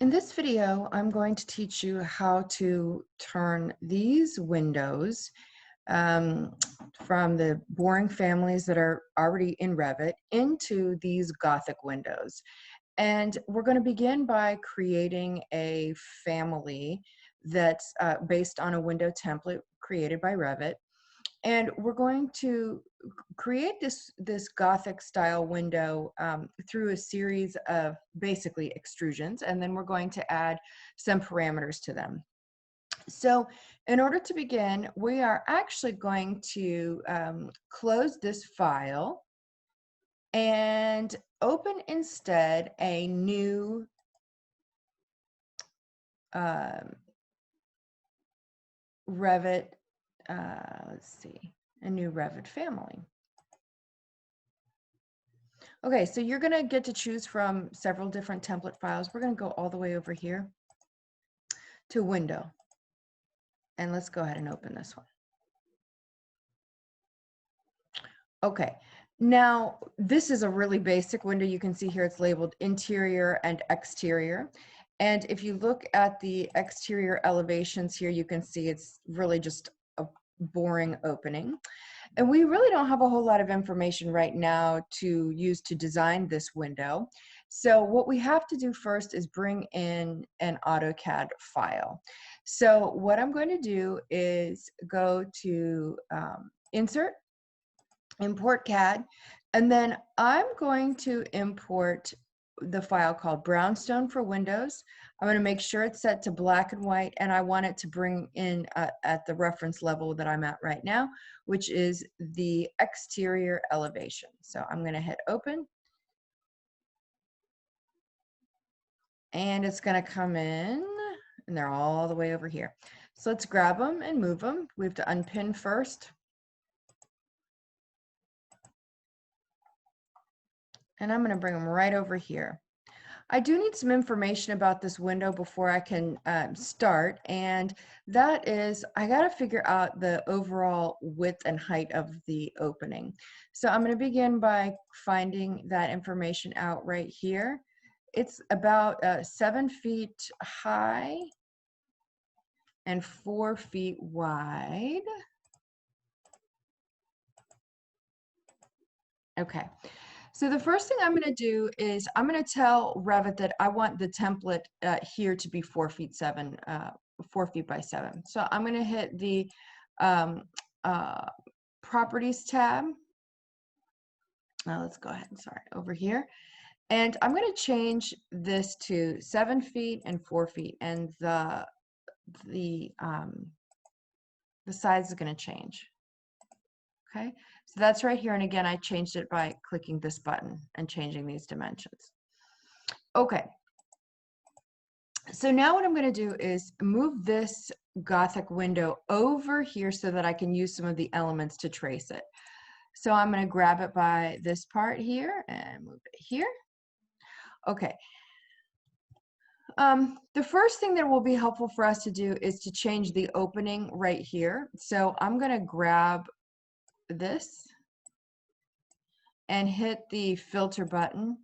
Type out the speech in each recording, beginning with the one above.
In this video, I'm going to teach you how to turn these windows um, from the boring families that are already in Revit into these Gothic windows. And we're going to begin by creating a family that's based on a window template created by Revit. And we're going to create this Gothic style window through a series of basically extrusions, and then we're going to add some parameters to them. So in order to begin, we are actually going to close this file and open instead a new Revit, let's see, a new Revit family. Okay, so you're going to get to choose from several different template files. We're going to go all the way over here to Window. And let's go ahead and open this one. Okay, now this is a really basic window. You can see here it's labeled interior and exterior. And if you look at the exterior elevations here, you can see it's really just a boring opening. And we really don't have a whole lot of information right now to use to design this window. So what we have to do first is bring in an AutoCAD file. So what I'm going to do is go to Insert, Import CAD, and then I'm going to import the file called Brownstone for Windows. I'm going to make sure it's set to black and white, and I want it to bring in at the reference level that I'm at right now, which is the exterior elevation. So I'm going to hit open, and it's going to come in, and they're all the way over here. So let's grab them and move them. We have to unpin first. And I'm going to bring them right over here. I do need some information about this window before I can start, and that is I got to figure out the overall width and height of the opening. So I'm going to begin by finding that information out right here. It's about 7 feet high and 4 feet wide. Okay. So the first thing I'm going to do is I'm going to tell Revit that I want the template here to be 4 feet 7, 4 feet by 7. So I'm going to hit the um, Properties tab. Now let's go ahead and sorry over here, and I'm going to change this to 7 feet and 4 feet, and the size is going to change. Okay, so that's right here. And again, I changed it by clicking this button and changing these dimensions. Okay, so now what I'm going to do is move this Gothic window over here so that I can use some of the elements to trace it. So I'm going to grab it by this part here and move it here. Okay. The first thing that will be helpful for us to do is to change the opening right here. So I'm going to grab this and hit the filter button.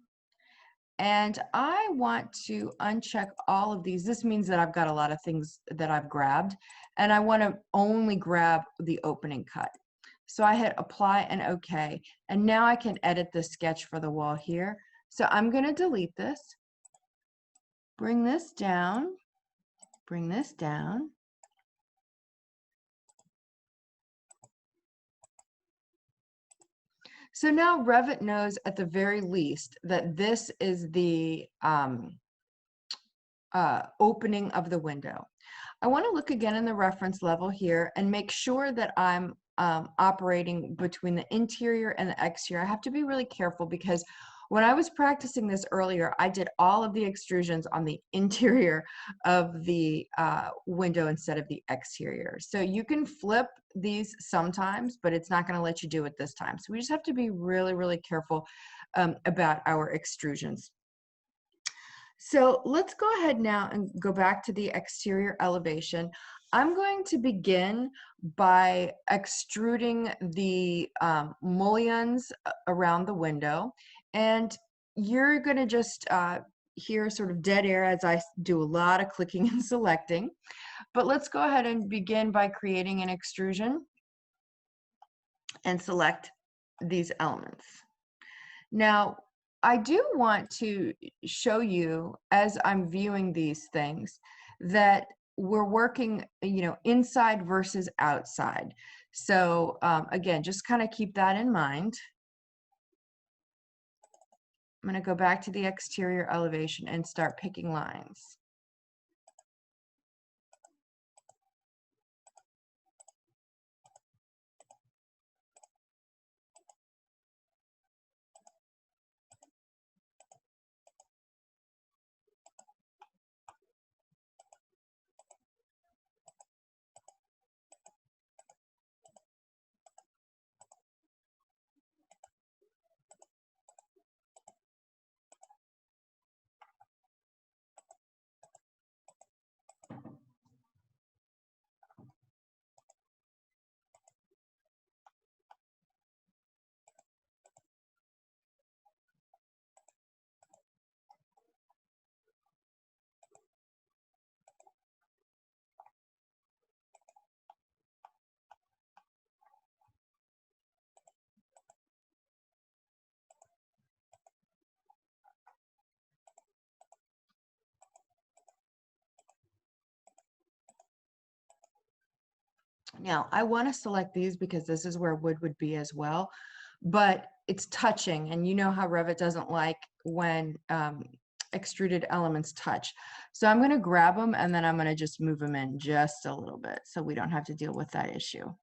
And I want to uncheck all of these. This means that I've got a lot of things that I've grabbed, and I want to only grab the opening cut. So I hit apply and OK. And now I can edit the sketch for the wall here. So I'm going to delete this, bring this down, bring this down. So now Revit knows at the very least that this is the opening of the window. I want to look again in the reference level here and make sure that I'm operating between the interior and the exterior. I have to be really careful because when I was practicing this earlier, I did all of the extrusions on the interior of the window instead of the exterior. So you can flip these sometimes, but it's not going to let you do it this time. So we just have to be really, really careful about our extrusions. So let's go ahead now and go back to the exterior elevation. I'm going to begin by extruding the mullions around the window, and you're going to just here sort of dead air as I do a lot of clicking and selecting. But let's go ahead and begin by creating an extrusion and select these elements. Now, I do want to show you as I'm viewing these things that we're working, inside versus outside. So again, just kind of keep that in mind. I'm going to go back to the exterior elevation and start picking lines. Now, I want to select these because this is where wood would be as well, but it's touching, and you know how Revit doesn't like when extruded elements touch. So I'm going to grab them and then I'm going to just move them in just a little bit so we don't have to deal with that issue.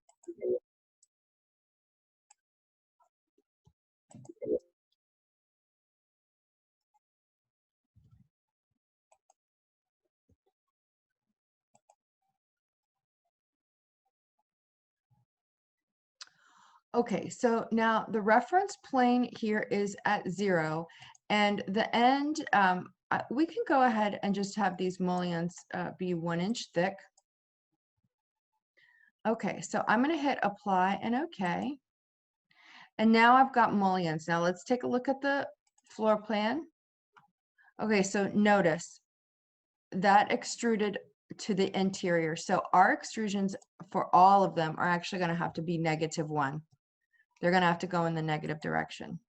Okay, so now the reference plane here is at 0, and the end, we can go ahead and just have these mullions be 1 inch thick. Okay, so I'm going to hit apply and OK. And now I've got mullions. Now let's take a look at the floor plan. Okay, so notice that extruded to the interior. So our extrusions for all of them are actually going to have to be -1. They're going to have to go in the negative direction.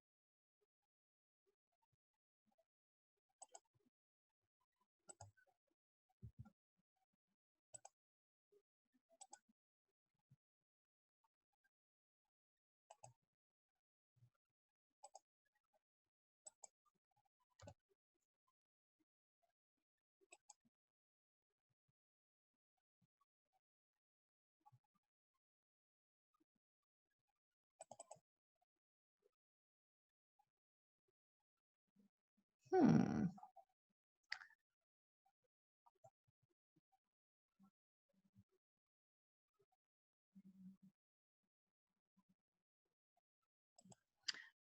Hmm.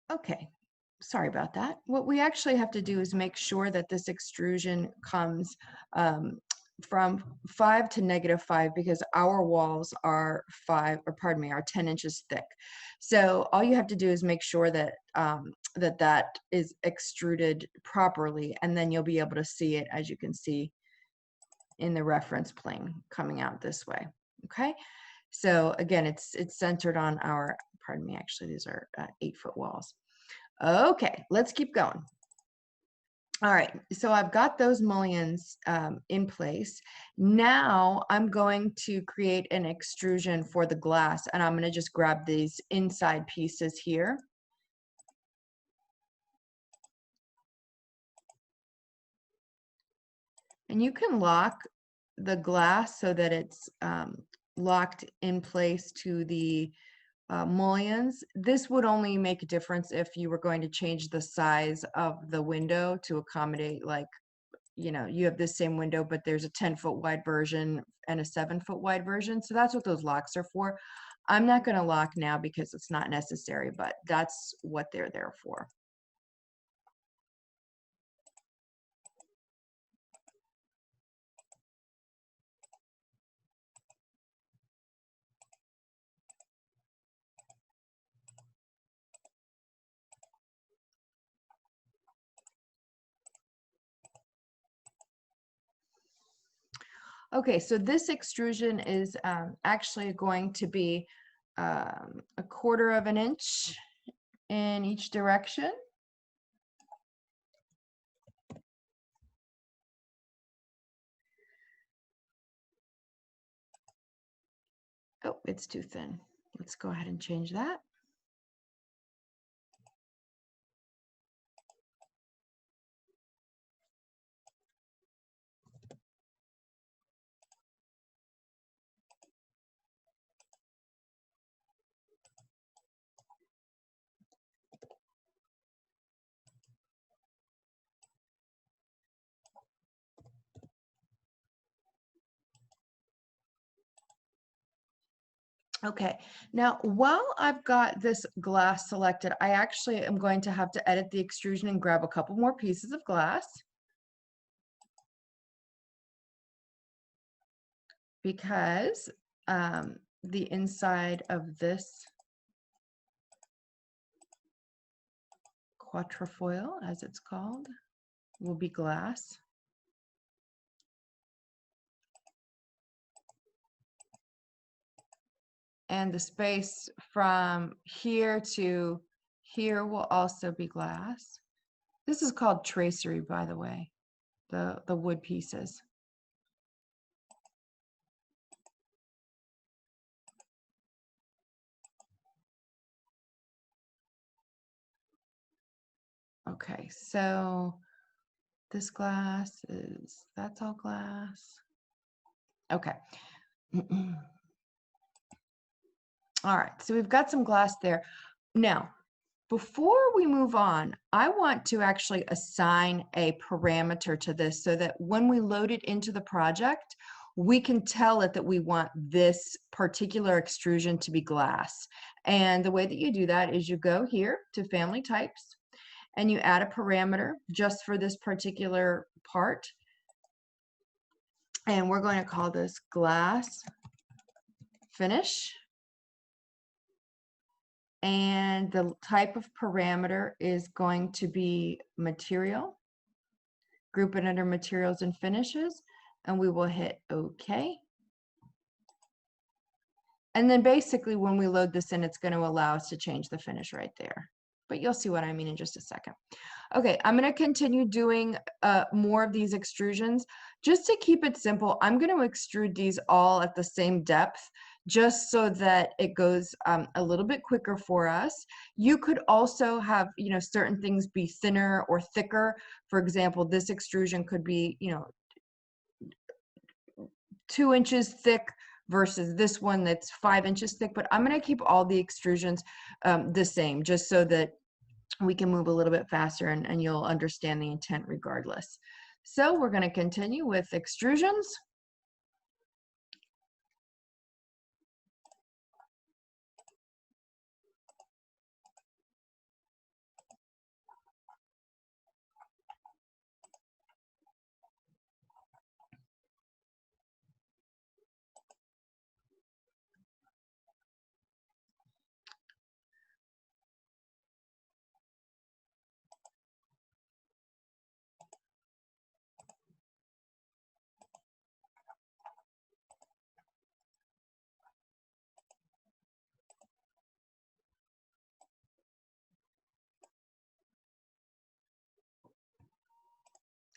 Okay, sorry about that. What we actually have to do is make sure that this extrusion comes from 5 to -5 because our walls are 5, or pardon me, are 10 inches thick. So all you have to do is make sure that that is extruded properly, and then you'll be able to see it, as you can see in the reference plane coming out this way. Okay, so again, it's centered on our, pardon me, actually these are 8-foot walls. Okay, let's keep going. All right, so I've got those mullions in place. Now I'm going to create an extrusion for the glass, and I'm going to just grab these inside pieces here. And you can lock the glass so that it's locked in place to the mullions. This would only make a difference if you were going to change the size of the window to accommodate, like, you have this same window, but there's a 10-foot wide version and a 7-foot wide version. So that's what those locks are for. I'm not going to lock now because it's not necessary, but that's what they're there for. Okay, so this extrusion is actually going to be 1/4 of an inch in each direction. Oh, it's too thin. Let's go ahead and change that. Okay, now while I've got this glass selected, I actually am going to have to edit the extrusion and grab a couple more pieces of glass because the inside of this quatrefoil, as it's called, will be glass. And the space from here to here will also be glass. This is called tracery, by the way, the wood pieces. Okay, so this glass is, that's all glass. Okay. All right, so we've got some glass there. Now, before we move on, I want to actually assign a parameter to this so that when we load it into the project, we can tell it that we want this particular extrusion to be glass. And the way that you do that is you go here to Family Types and you add a parameter just for this particular part. And we're going to call this glass finish. And the type of parameter is going to be material. Group it under materials and finishes, and we will hit OK. And then basically when we load this in, it's going to allow us to change the finish right there. But you'll see what I mean in just a second. Okay, I'm going to continue doing more of these extrusions. Just to keep it simple, I'm going to extrude these all at the same depth just so that it goes a little bit quicker for us. You could also have, certain things be thinner or thicker. For example, this extrusion could be, 2 inches thick versus this one that's 5 inches thick, but I'm going to keep all the extrusions the same just so that we can move a little bit faster and you'll understand the intent regardless. So we're going to continue with extrusions.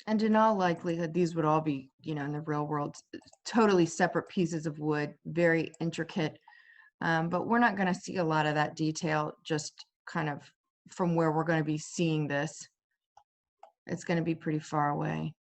And in all likelihood, these would all be, in the real world, totally separate pieces of wood, very intricate. But we're not going to see a lot of that detail just kind of from where we're going to be seeing this. It's going to be pretty far away.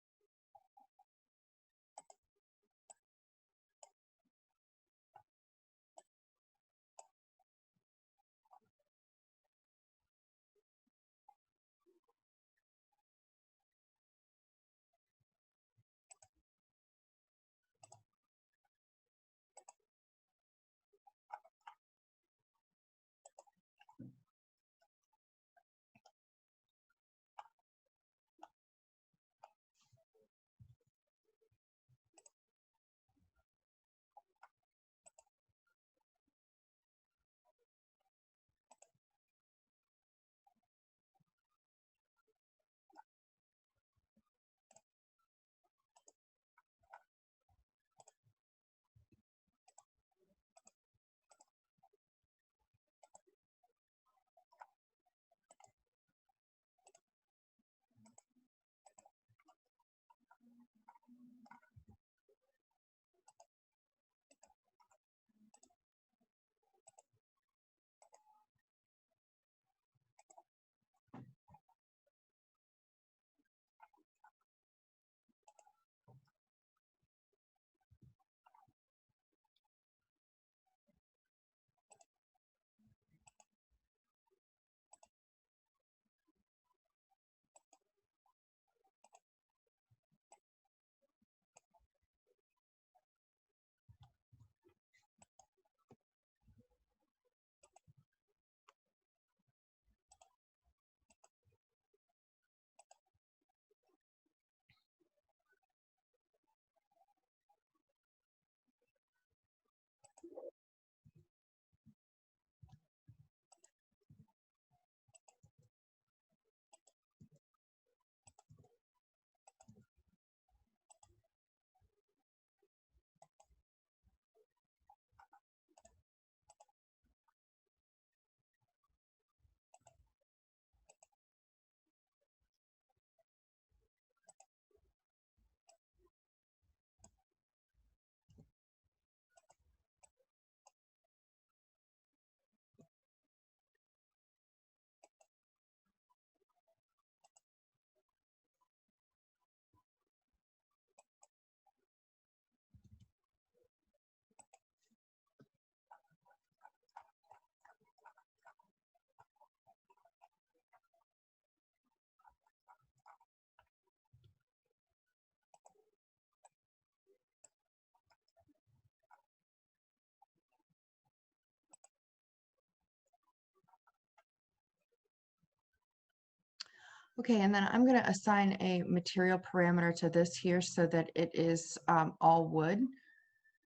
Okay, and then I'm going to assign a material parameter to this here so that it is all wood.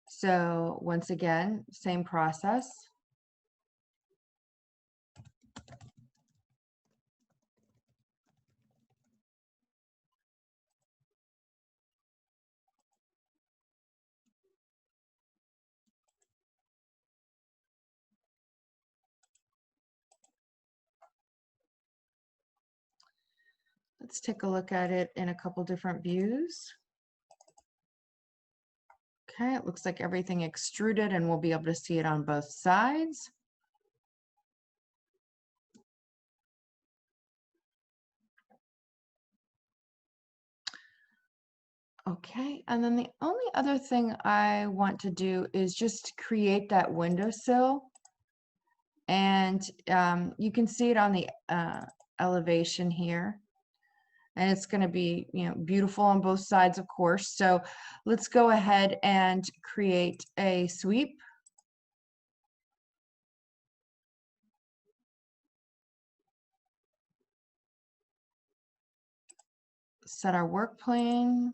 So once again, same process. Let's take a look at it in a couple different views. Okay, it looks like everything extruded and we'll be able to see it on both sides. Okay, and then the only other thing I want to do is just create that windowsill. And you can see it on the elevation here. And it's going to be, beautiful on both sides, of course. So let's go ahead and create a sweep. Set our work plane.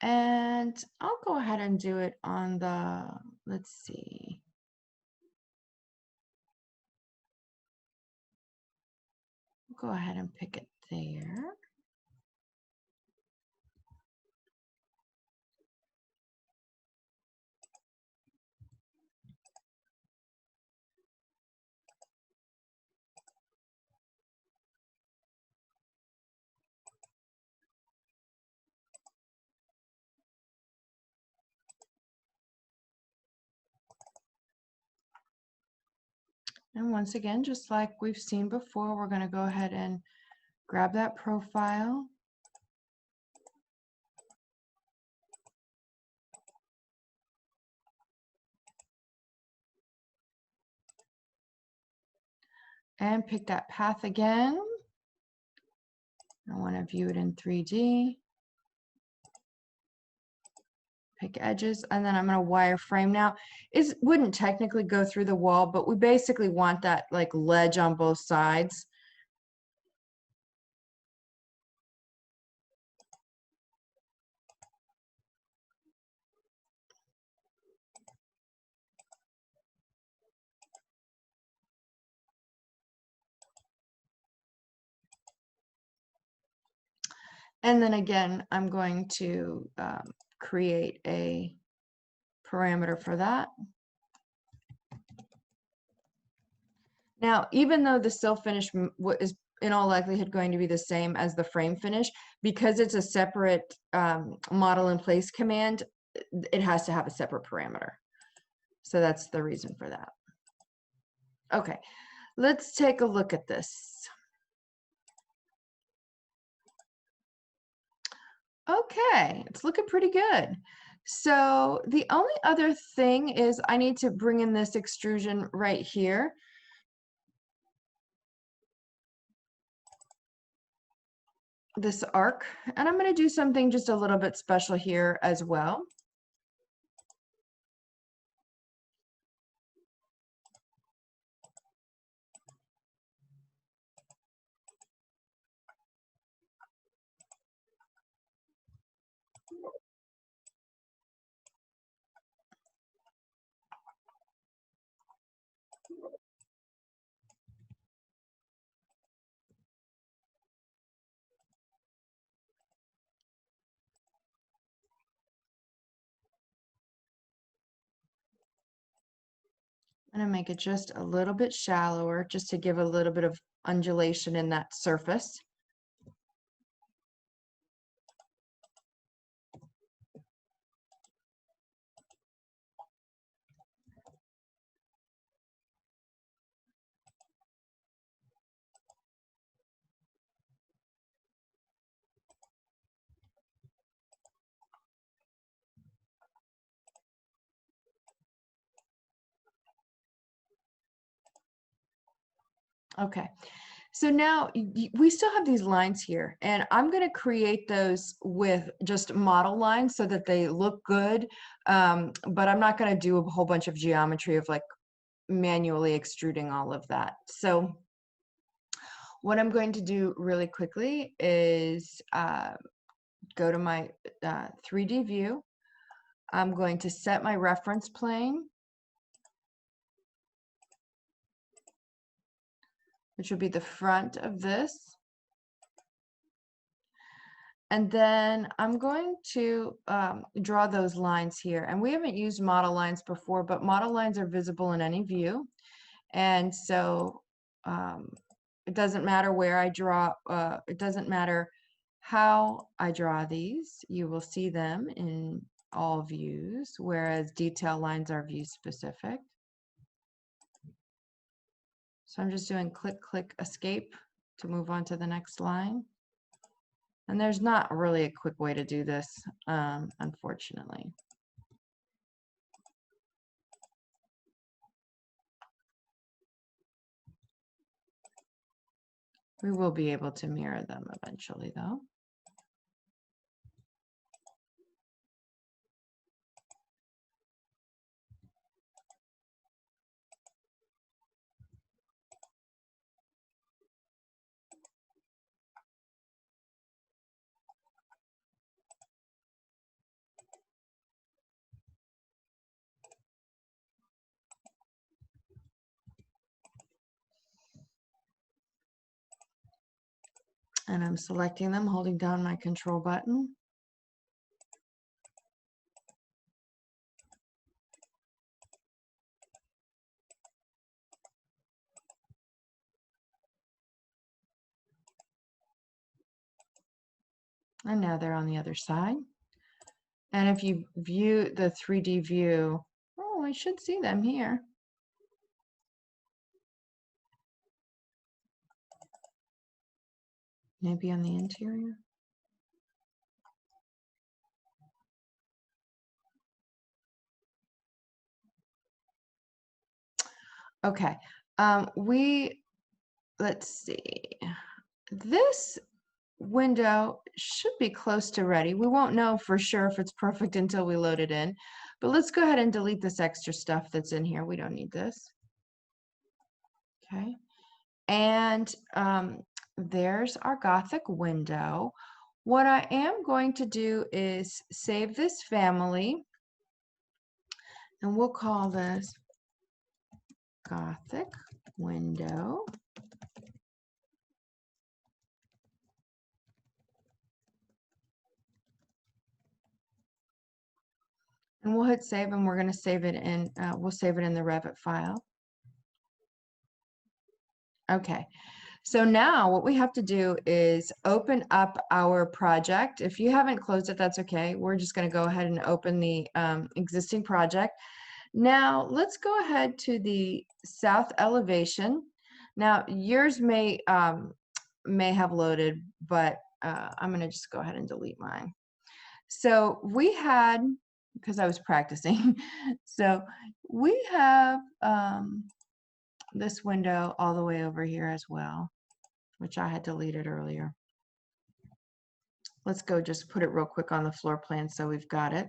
And I'll go ahead and do it on the, let's see. Go ahead and pick it there. And once again, just like we've seen before, we're going to go ahead and grab that profile. And pick that path again. I want to view it in 3D. Pick edges, and then I'm going to wireframe. Now, it wouldn't technically go through the wall, but we basically want that like ledge on both sides. And then again, I'm going to create a parameter for that. Now, even though the sill finish is in all likelihood going to be the same as the frame finish, because it's a separate model in place command, it has to have a separate parameter. So that's the reason for that. Okay, let's take a look at this. Okay, it's looking pretty good. So the only other thing is I need to bring in this extrusion right here. This arc, and I'm going to do something just a little bit special here as well. I'm going to make it just a little bit shallower just to give a little bit of undulation in that surface. Okay, So now we still have these lines here, and I'm going to create those with just model lines so that they look good. But I'm not going to do a whole bunch of geometry of like manually extruding all of that. So what I'm going to do really quickly is go to my 3D view. I'm going to set my reference plane, which will be the front of this. And then I'm going to draw those lines here. And we haven't used model lines before, but model lines are visible in any view. And so it doesn't matter where I draw, it doesn't matter how I draw these. You will see them in all views, whereas detail lines are view specific. So I'm just doing click, click, escape to move on to the next line. And there's not really a quick way to do this, unfortunately. We will be able to mirror them eventually, though. And I'm selecting them, holding down my control button. And now they're on the other side. And if you view the 3D view, oh, I should see them here. Maybe on the interior. Okay, let's see. This window should be close to ready. We won't know for sure if it's perfect until we load it in, but let's go ahead and delete this extra stuff that's in here. We don't need this. Okay, and there's our Gothic window. What I am going to do is save this family, and we'll call this Gothic window. And we'll hit save, and we're going to save it in, we'll save it in the Revit file. Okay, so now what we have to do is open up our project. If you haven't closed it, that's okay. We're just going to go ahead and open the existing project. Now let's go ahead to the south elevation. Now yours may have loaded, but I'm going to just go ahead and delete mine. So we had, because I was practicing, so we have this window all the way over here as well, which I had deleted earlier. Let's go just put it real quick on the floor plan so we've got it.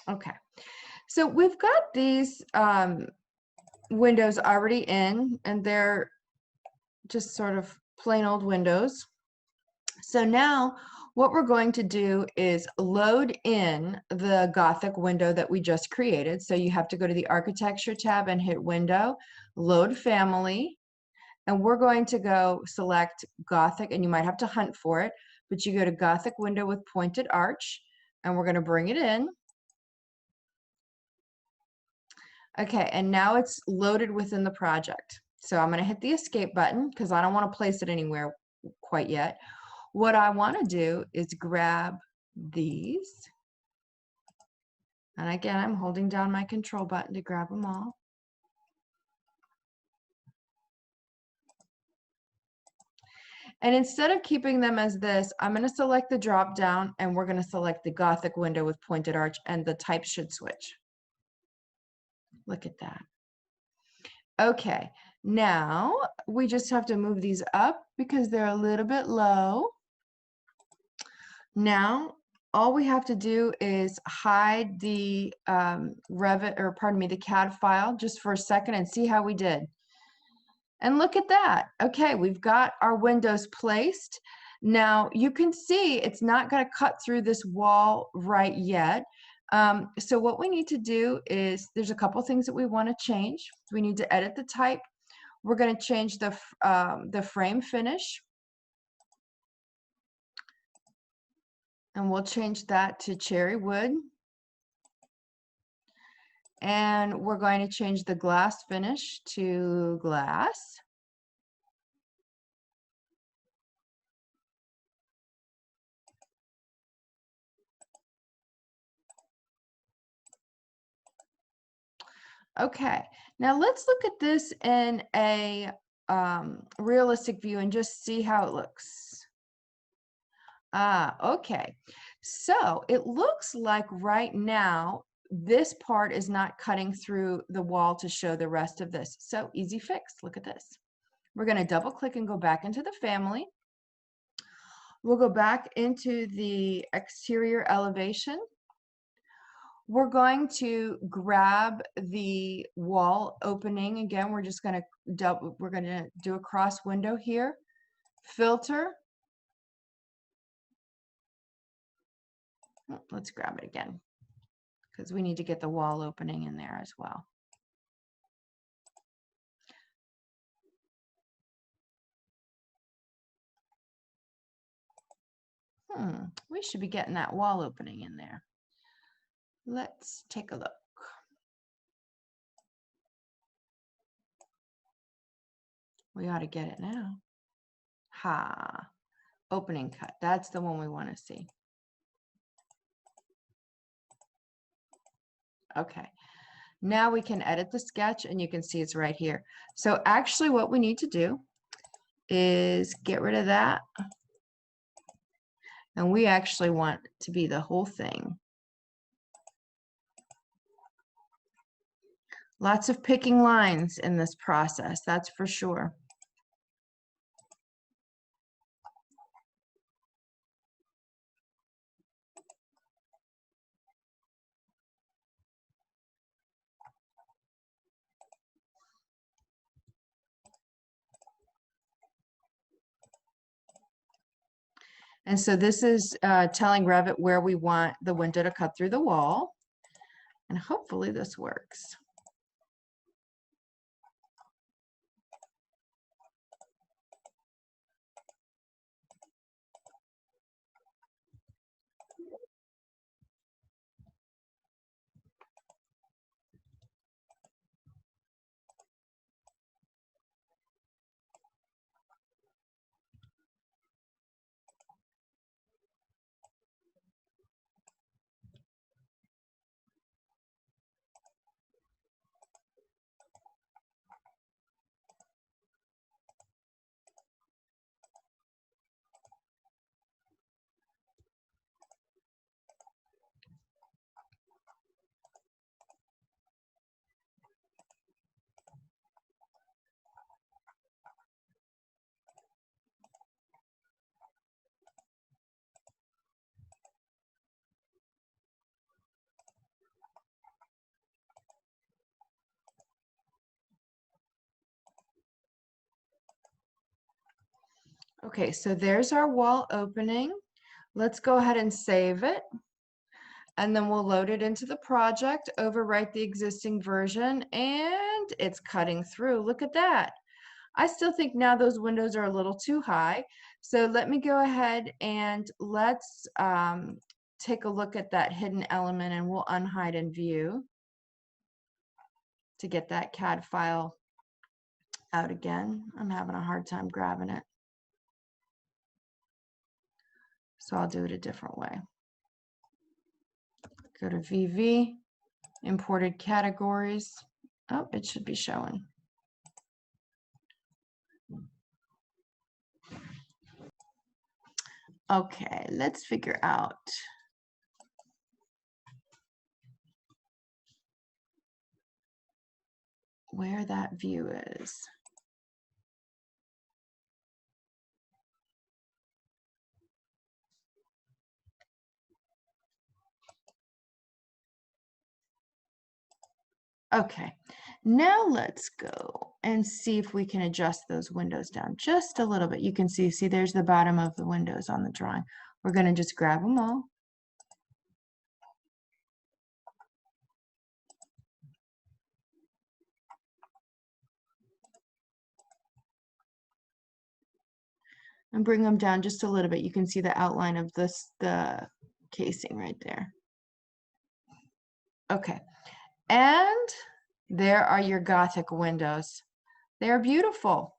Okay, so we've got these windows already in, and they're just sort of plain old windows. So now what we're going to do is load in the Gothic window that we just created. So you have to go to the Architecture tab and hit Window, Load Family, and we're going to go select Gothic, and you might have to hunt for it, but you go to Gothic window with pointed arch, and we're going to bring it in. Okay, and now it's loaded within the project. So I'm going to hit the escape button because I don't want to place it anywhere quite yet. What I want to do is grab these. And again, I'm holding down my control button to grab them all. And instead of keeping them as this, I'm going to select the drop down and we're going to select the Gothic window with pointed arch, and the type should switch. Look at that. Okay, now we just have to move these up because they're a little bit low. Now, all we have to do is hide the Revit, or pardon me, the CAD file just for a second and see how we did. And look at that. Okay, we've got our windows placed. Now you can see it's not going to cut through this wall right yet. So what we need to do is, there's a couple things that we want to change. We need to edit the type. We're going to change the frame finish. And we'll change that to cherry wood. And we're going to change the glass finish to glass. Okay, now let's look at this in a realistic view and just see how it looks. Okay, so it looks like right now this part is not cutting through the wall to show the rest of this. So easy fix, look at this. We're going to double click and go back into the family. We'll go back into the exterior elevation. We're going to grab the wall opening again. We're just going to do a cross window here. Filter. Let's grab it again because we need to get the wall opening in there as well. We should be getting that wall opening in there. Let's take a look. We ought to get it now. Ha, opening cut. That's the one we want to see. Okay, now we can edit the sketch and you can see it's right here. So actually what we need to do is get rid of that. And we actually want to be the whole thing. Lots of picking lines in this process, that's for sure. And so this is telling Revit where we want the window to cut through the wall. And hopefully this works. Okay, so there's our wall opening. Let's go ahead and save it. And then we'll load it into the project, overwrite the existing version, and it's cutting through. Look at that. I still think now those windows are a little too high. So let me go ahead and let's take a look at that hidden element, and we'll unhide and view to get that CAD file out again. I'm having a hard time grabbing it. So I'll do it a different way. Go to VV, imported categories. Oh, it should be showing. Okay, let's figure out where that view is. Okay, now let's go and see if we can adjust those windows down just a little bit. You can see there's the bottom of the windows on the drawing. We're going to just grab them all. And bring them down just a little bit. You can see the outline of the casing right there. Okay, and there are your Gothic windows. They're beautiful.